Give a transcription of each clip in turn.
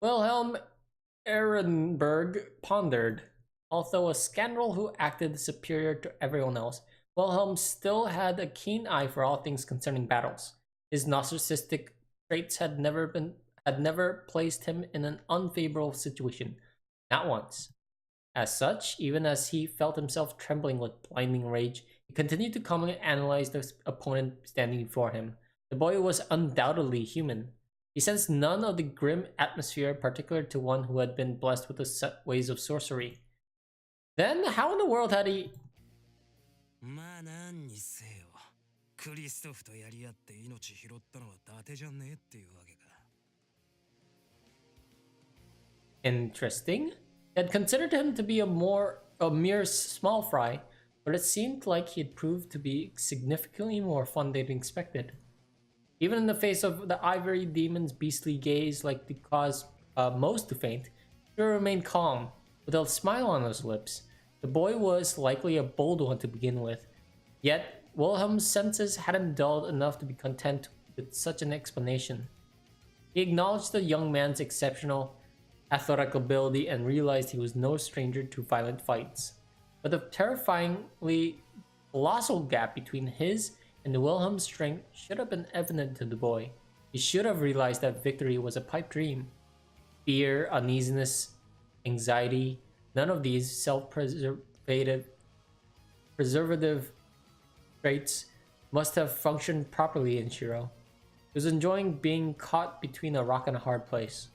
Wilhelm Ehrenberg pondered. Although a scoundrel who acted superior to everyone else, Wilhelm still had a keen eye for all things concerning battles. His narcissistic traits had never placed him in an unfavorable situation, not once. As such, even as he felt himself trembling with blinding rage, he continued to calmly analyze the opponent standing before him. The boy was undoubtedly human. He sensed none of the grim atmosphere particular to one who had been blessed with the set ways of sorcery. Then, how in the world had he... まあ何にせよ、クリストフとやり合って命拾ったのは伊達じゃねえっていうわけか。Interesting. They had considered him to be a mere small fry, but it seemed like he had proved to be significantly more fun than expected. Even in the face of the ivory demon's beastly gaze like to cause most to faint, he remained calm, with a smile on his lips. The boy was likely a bold one to begin with, yet Wilhelm's senses hadn't dulled enough to be content with such an explanation. He acknowledged the young man's exceptional athletic ability and realized he was no stranger to violent fights. But the terrifyingly colossal gap between his and Wilhelm's strength should have been evident to the boy. He should have realized that victory was a pipe dream. Fear, uneasiness, anxiety, none of these self-preservative traits must have functioned properly in Shirou. He was enjoying being caught between a rock and a hard place.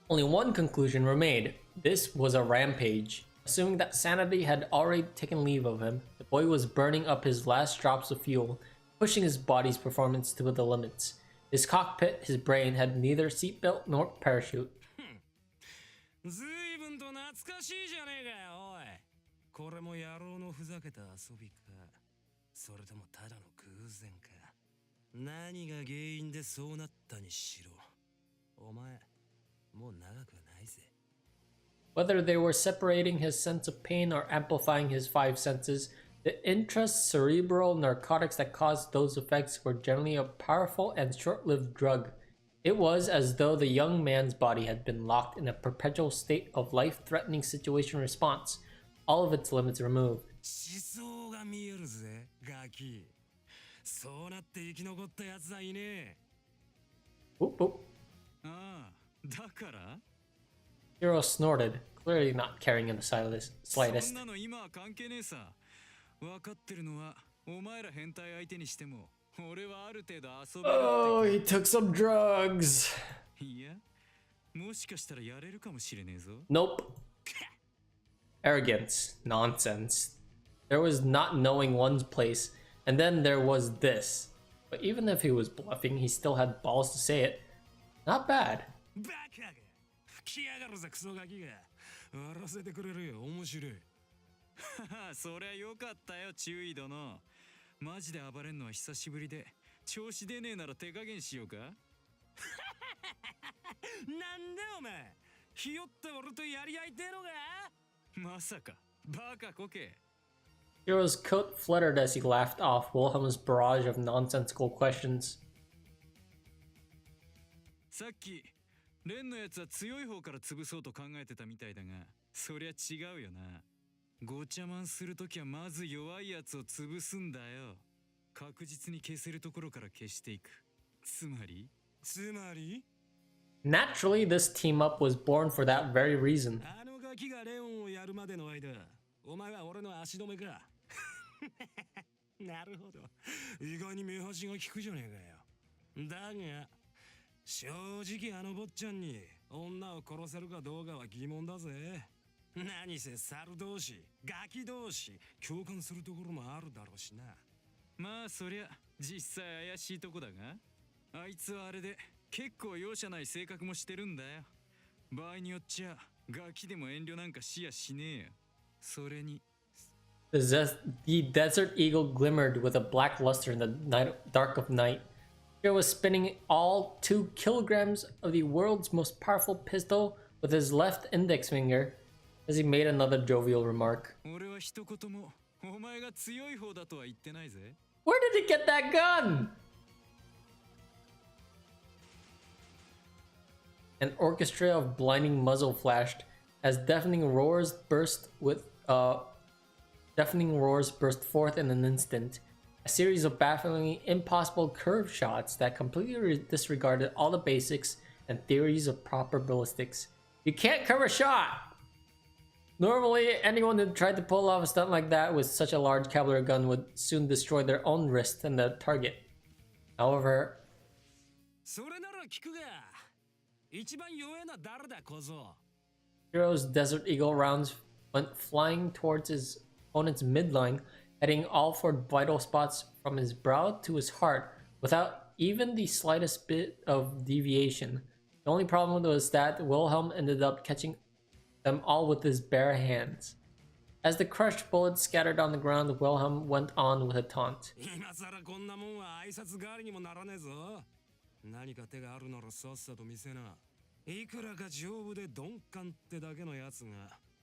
Only one conclusion remained. This was a rampage. Assuming that sanity had already taken leave of him, the boy was burning up his last drops of fuel, pushing his body's performance to the limits. His cockpit, his brain, had neither seatbelt nor parachute. ずいぶんと懐かしいじゃねえかよ、おい。これも野郎のふざけた遊びか。それともただの偶然か。何が原因でそうなったにしろ。お前、もう長くはないぜ。Whether they were separating his sense of pain or amplifying his five senses, the intracerebral narcotics that caused those effects were generally a powerful and short-lived drug. It was as though the young man's body had been locked in a perpetual state of life-threatening situation response, all of its limits removed. 思想が見えるぜ、ガキ。そうなって生き残ったやつはいねえ。Oop, oop. ああ、だから Shirou snorted, clearly not caring in the slightest. そんなの今は関係ねえさ。分かってるのは、お前ら変態相手にしても。Oh, he took some drugs. Nope. Arrogance. Nonsense. There was not knowing one's place, and then there was this. But even if he was bluffing, he still had balls to say it. Not bad. マジで暴れんのは久しぶりで調子出ねえなら手加減しようかなんでお前ひよって俺とやり合いてえのかまさかバカこけ Shirou's coat fluttered as he laughed off Wilhelm's barrage of nonsensical questions. さっきレンのやつは強い方から潰そうと考えてたみたいだがそりゃ違うよなごちゃまんするときはまず弱いやつを潰すんだよ。確実に消せるところから消していく。つまり Naturally, this team up was born for that very reason. あのガキがレオンをやるまでの間、お前は俺の足止めか。なるほど。意外に目端が利くじゃねえかよ。だが、正直あの坊ちゃんに女を殺せるかどうかは疑問だぜ。何せ猿同士、ガキ同士、共感するところもあるだろうしな。まあそりゃ実際怪しいとこだが、あいつはあれで結構容赦ない性格もしてるんだよ。場合によっちゃガキでも遠慮なんかしやしねえよ。それに。The desert eagle glimmered with a black luster in the dark of night. Shirou was spinning all 2 kilograms of the world's most powerful pistol with his left index finger. As he made another jovial remark. 俺は一言もお前が強い方だとは言ってないぜ。 Where did he get that gun? An orchestra of blinding muzzle flashed as deafening roars burst forth in an instant. A series of bafflingly impossible curve shots that completely disregarded all the basics and theories of proper ballistics. You can't cover a shot! Normally, anyone who tried to pull off a stunt like that with such a large cavalry gun would soon destroy their own wrist and the target. However, それなら聞くが、一番弱えのは誰だ小僧。 Shirou's Desert Eagle rounds went flying towards his opponent's midline, heading all for vital spots from his brow to his heart without even the slightest bit of deviation. The only problem was that Wilhelm ended up catching them all with his bare hands. As the crushed bullets scattered on the ground, Wilhelm went on with a taunt. 今さらこんなもんは挨拶代わりにもならねえぞ。何か手があるならさっさと見せな。いくらか丈夫で鈍感ってだけのやつが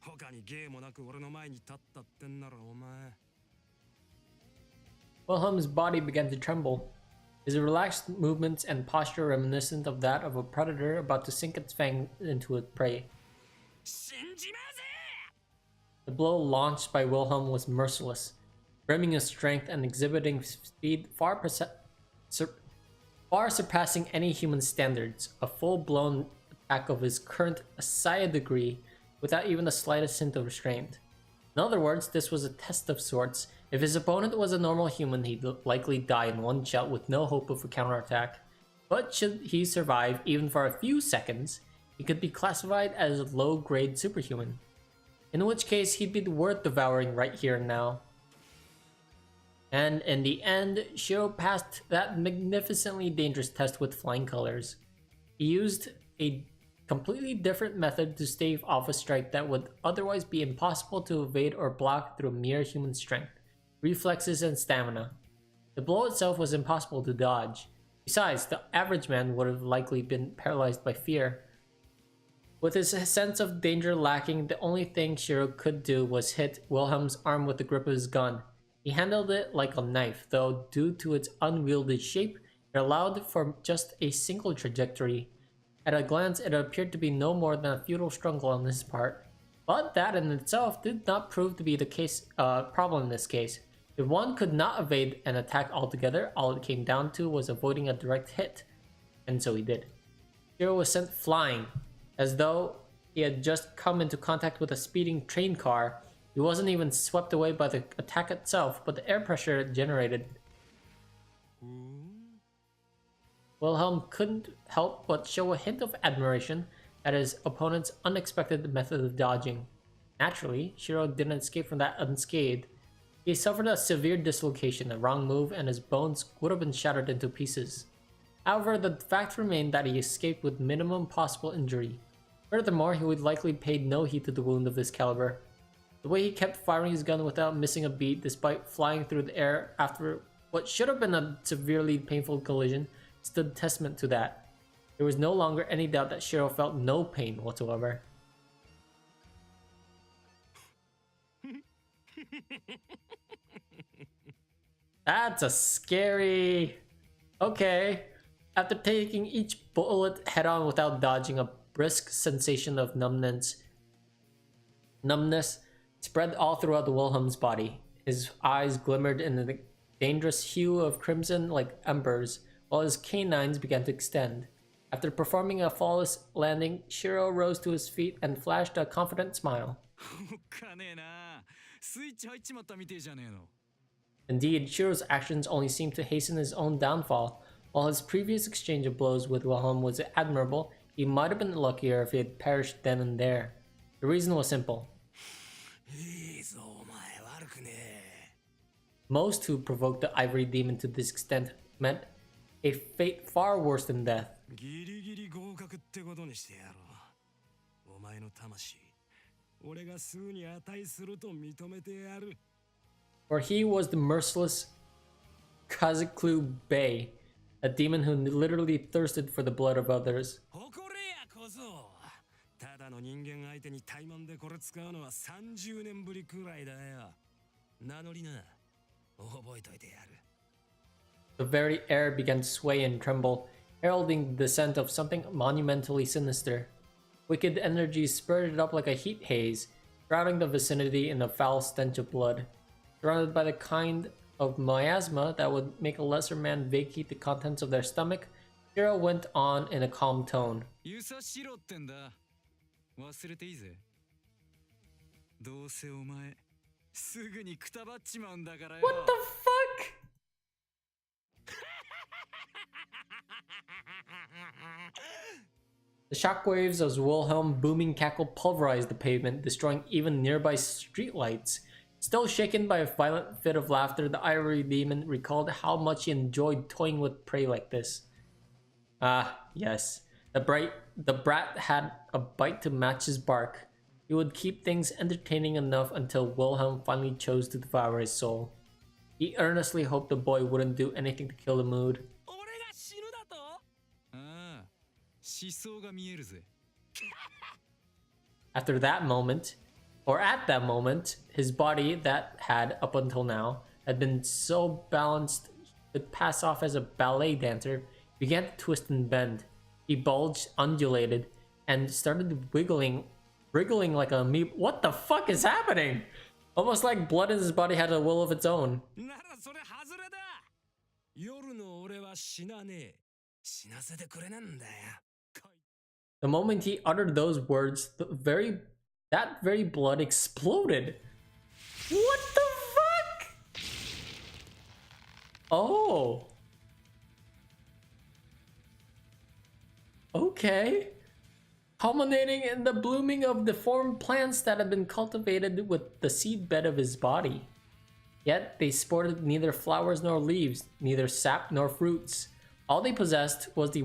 他に芸もなく俺の前に立ったってんならお前。 Wilhelm's body began to tremble, his relaxed movements and posture reminiscent of that of a predator about to sink its fang into its prey. 死んじまうぜ。 The blow launched by Wilhelm was merciless, brimming of strength and exhibiting speed far surpassing any human standards, a full-blown attack of his current Asaya degree without even the slightest hint of restraint. In other words, this was a test of sorts. If his opponent was a normal human, he'd likely die in one shot with no hope of a counterattack. But should he survive even for a few seconds, he could be classified as a low-grade superhuman. In which case, he'd be worth devouring right here and now. And in the end, Shirou passed that magnificently dangerous test with flying colors. He used a completely different method to stave off a strike that would otherwise be impossible to evade or block through mere human strength, reflexes, and stamina. The blow itself was impossible to dodge. Besides, the average man would have likely been paralyzed by fear. With his sense of danger lacking, the only thing Shirou could do was hit Wilhelm's arm with the grip of his gun. He handled it like a knife, though due to its unwieldy shape, it allowed for just a single trajectory. At a glance, it appeared to be no more than a futile struggle on his part. But that in itself did not prove to be the problem in this case. If one could not evade an attack altogether, all it came down to was avoiding a direct hit. And so he did. Shirou was sent flying, as though he had just come into contact with a speeding train car. He wasn't even swept away by the attack itself, but the air pressure it generated. Wilhelm couldn't help but show a hint of admiration at his opponent's unexpected method of dodging. Naturally, Shirou didn't escape from that unscathed. He suffered a severe dislocation, a wrong move, and his bones would have been shattered into pieces. However, the fact remained that he escaped with minimum possible injury. Furthermore, he would likely pay no heed to the wound of this caliber. The way he kept firing his gun without missing a beat despite flying through the air after what should have been a severely painful collision stood testament to that. There was no longer any doubt that Shirou felt no pain whatsoever. That's a scary... Okay. After taking each bullet head-on without dodging, a brisk sensation of numbness spread all throughout the Wilhelm's body. His eyes glimmered in the dangerous hue of crimson like embers, while his canines began to extend. After performing a flawless landing, Shirou rose to his feet and flashed a confident smile. Indeed, Shirou's actions only seemed to hasten his own downfall. While his previous exchange of blows with Wilhelm was admirable, he might have been luckier if he had perished then and there. The reason was simple. Most who provoked the ivory demon to this extent meant a fate far worse than death. For he was the merciless Kazaklu Bey, a demon who literally thirsted for the blood of others. 名乗りな。覚えといてやる。The very air began to sway and tremble, heralding the descent of something monumentally sinister. Wicked energy spurted up like a heat haze, shrouding the vicinity in a foul stench of blood. Surrounded by the kind of miasma that would make a lesser man vacate the contents of their stomach, Shirou went on in a calm tone. ユサシロってんだ。忘れていいぜ。どうせお前、すぐにくたばっちまうんだからよ。What the fuck? The shockwaves of Wilhelm's booming cackle pulverized the pavement, destroying even nearby streetlights. Still shaken by a violent fit of laughter, the Irae demon recalled how much he enjoyed toying with prey like this. Ah, yes. The brat had a bite to match his bark. He would keep things entertaining enough until Wilhelm finally chose to devour his soul. He earnestly hoped the boy wouldn't do anything to kill the mood. After that moment, or at that moment, his body that had, up until now, had been so balanced he could pass off as a ballet dancer, began to twist and bend. He bulged, undulated, and started wriggling like an amoeba. What the fuck is happening? Almost like blood in his body had a will of its own. The moment he uttered those words, that very blood exploded. What the fuck? Oh. Okay. Culminating in the blooming of deformed plants that had been cultivated with the seedbed of his body. Yet they sported neither flowers nor leaves, neither sap nor fruits. All they possessed was the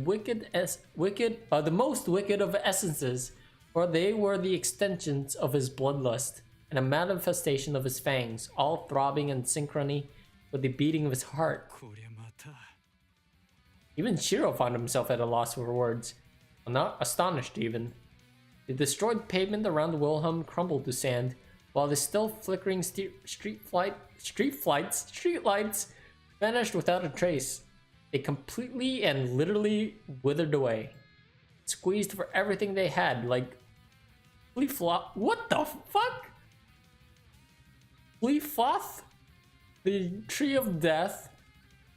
most wicked of essences, for they were the extensions of his bloodlust and a manifestation of his fangs, all throbbing in synchrony with the beating of his heart. Even Shirou found himself at a loss for words, not astonished even. The destroyed pavement around Wilhelm crumbled to sand, while the still flickering streetlights vanished without a trace. They completely and literally withered away, squeezed for everything they had, like what the fuck? Fleafloth, the tree of death.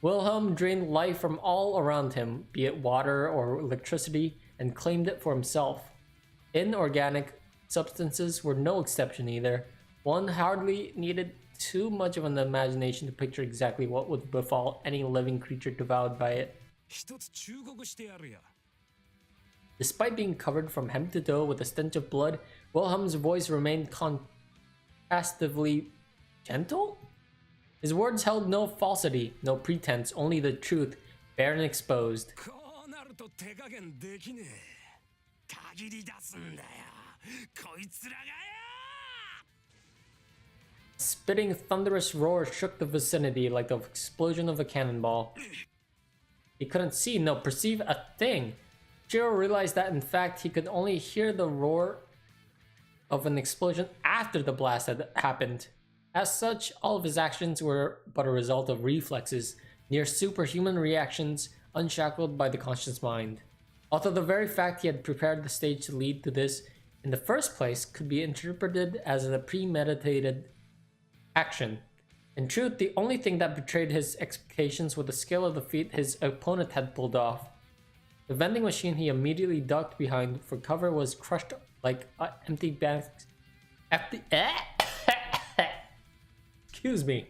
Wilhelm drained life from all around him, be it water or electricity, and claimed it for himself. Inorganic substances were no exception either. One hardly needed too much of an imagination to picture exactly what would befall any living creature devoured by it. Despite being covered from head to toe with a stench of blood, Wilhelm's voice remained contrastively gentle? His words held no falsity, no pretense, only the truth, bare and exposed. Spitting thunderous roar shook the vicinity like the explosion of a cannonball. He couldn't see, no perceive a thing. Shirou realized that in fact he could only hear the roar of an explosion after the blast had happened. As such, all of his actions were but a result of reflexes, near superhuman reactions unshackled by the conscious mind. Although the very fact he had prepared the stage to lead to this in the first place could be interpreted as a premeditated action. In truth, the only thing that betrayed his expectations was the scale of the feat his opponent had pulled off. The vending machine he immediately ducked behind for cover was crushed like empty bags. Excuse me.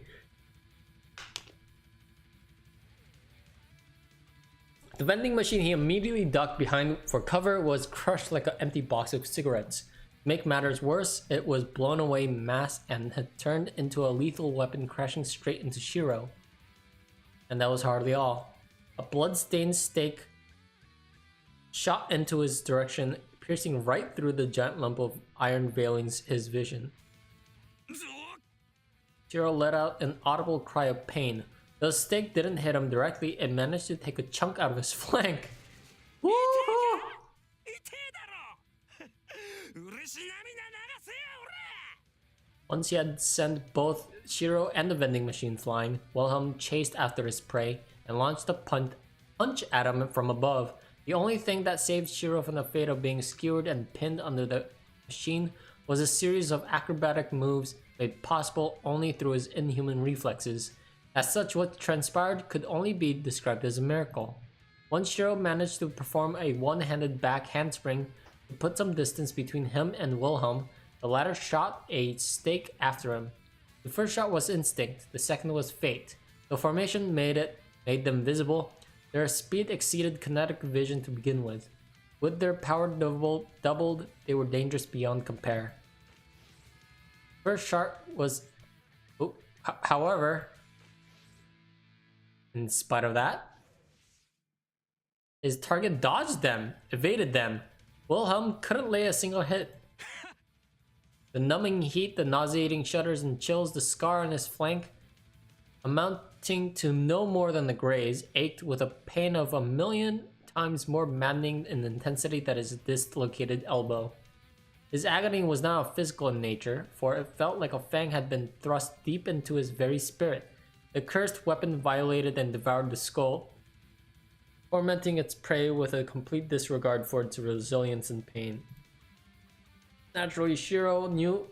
The vending machine he immediately ducked behind for cover was crushed like an empty box of cigarettes. To make matters worse, it was blown away mass and had turned into a lethal weapon, crashing straight into Shirou. And that was hardly all. A blood-stained stake shot into his direction, piercing right through the giant lump of iron veiling his vision. Shirou let out an audible cry of pain. Though the stake didn't hit him directly, it managed to take a chunk out of his flank. Once he had sent both Shirou and the vending machine flying, Wilhelm chased after his prey and launched a punch at him from above. The only thing that saved Shirou from the fate of being skewered and pinned under the machine was a series of acrobatic moves made possible only through his inhuman reflexes. As such, what transpired could only be described as a miracle. Once Shirou managed to perform a one-handed back handspring to put some distance between him and Wilhelm, the latter shot a stake after him. The first shot was instinct, the second was fate. The formation made them visible. Their speed exceeded kinetic vision to begin with. With their power doubled, they were dangerous beyond compare. First shot was... however, in spite of that, his target dodged them, evaded them. Wilhelm couldn't lay a single hit. The numbing heat, the nauseating shudders and chills, the scar on his flank, amounting to no more than the graze, ached with a pain of 1,000,000 times more maddening in intensity than his dislocated elbow. His agony was now physical in nature, for it felt like a fang had been thrust deep into his very spirit. The cursed weapon violated and devoured the skull, tormenting its prey with a complete disregard for its resilience and pain. Naturally, Shirou knew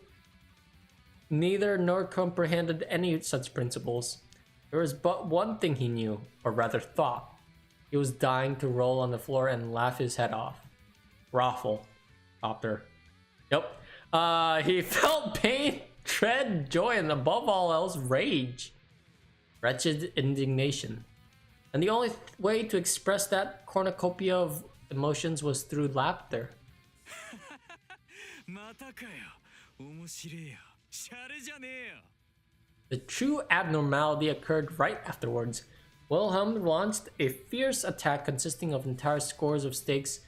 neither nor comprehended any such principles. There was but one thing he knew, or rather thought. He was dying to roll on the floor and laugh his head off. Raffle. Copter. Yep. He felt pain, dread, joy, and above all else, rage. Wretched indignation. And the only way to express that cornucopia of emotions was through laughter. The true abnormality occurred right afterwards. Wilhelm launched a fierce attack consisting of entire scores of stakes,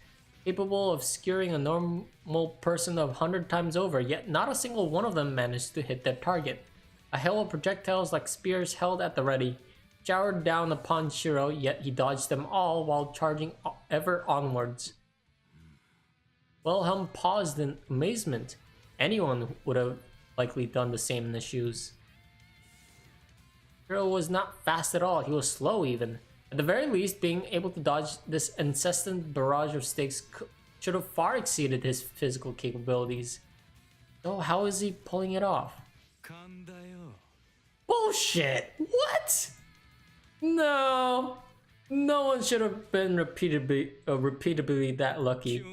capable of skewering a normal person 100 times over, yet not a single one of them managed to hit their target. A hail of projectiles like spears held at the ready showered down upon Shirou, yet he dodged them all while charging ever onwards. Wilhelm paused in amazement. Anyone would have likely done the same in his shoes. Shirou was not fast at all, he was slow even. At the very least, being able to dodge this incessant barrage of stakes should have far exceeded his physical capabilities. So how is he pulling it off? Bullshit! What? No! No one should have been repeatedly that lucky.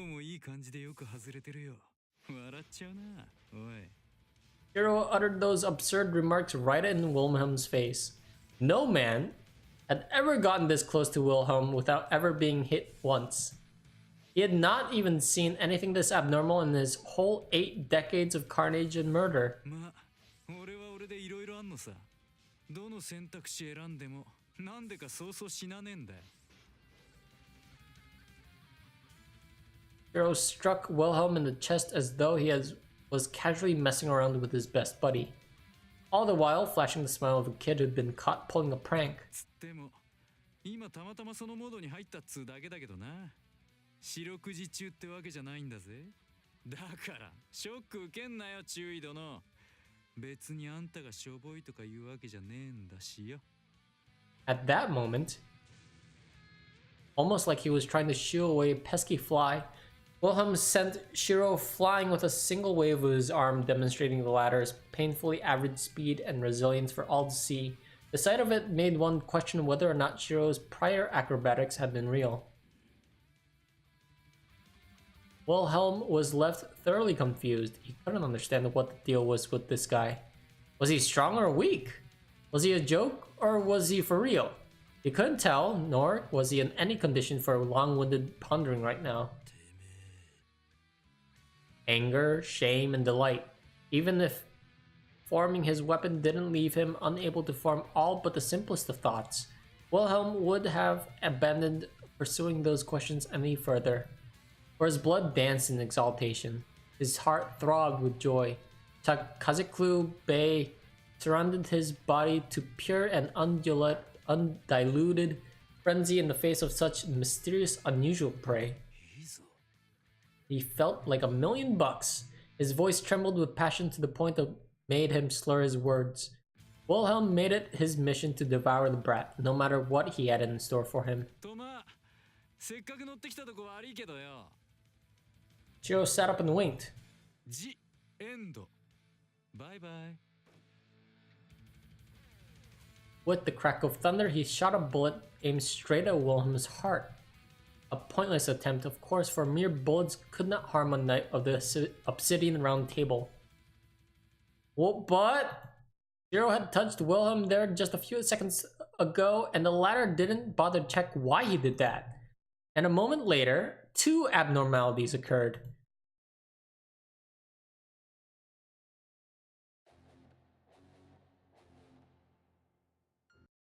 Shirou uttered those absurd remarks right in Wilhelm's face. No man had ever gotten this close to Wilhelm without ever being hit once. He had not even seen anything this abnormal in his whole 8 decades of carnage and murder. Shirou struck Wilhelm in the chest as though he was casually messing around with his best buddy, all the while flashing the smile of a kid who'd been caught pulling a prank. At that moment, almost like he was trying to shoo away a pesky fly, Wilhelm sent Shirou flying with a single wave of his arm, demonstrating the latter's painfully average speed and resilience for all to see. The sight of it made one question whether or not Shirou's prior acrobatics had been real. Wilhelm was left thoroughly confused. He couldn't understand what the deal was with this guy. Was he strong or weak? Was he a joke or was he for real? He couldn't tell, nor was he in any condition for long-winded pondering right now. Anger, shame, and delight. Even if forming his weapon didn't leave him unable to form all but the simplest of thoughts, Wilhelm would have abandoned pursuing those questions any further. For his blood danced in exaltation. His heart throbbed with joy. Kazeklu Bay surrounded his body to pure and undiluted frenzy in the face of such mysterious, unusual prey. He felt like $1,000,000. His voice trembled with passion to the point of made him slur his words. Wilhelm made it his mission to devour the brat, no matter what he had in store for him. とまあせっかく乗ってきたとこ悪いけどよ Shirou sat up and winked. ジエンドバイバイ With the crack of thunder, he shot a bullet aimed straight at Wilhelm's heart. A pointless attempt, of course, for mere bullets could not harm a knight of the obsidian round table. Well, but Shirou had touched Wilhelm there just a few seconds ago, and the latter didn't bother to check why he did that. And a moment later, two abnormalities occurred.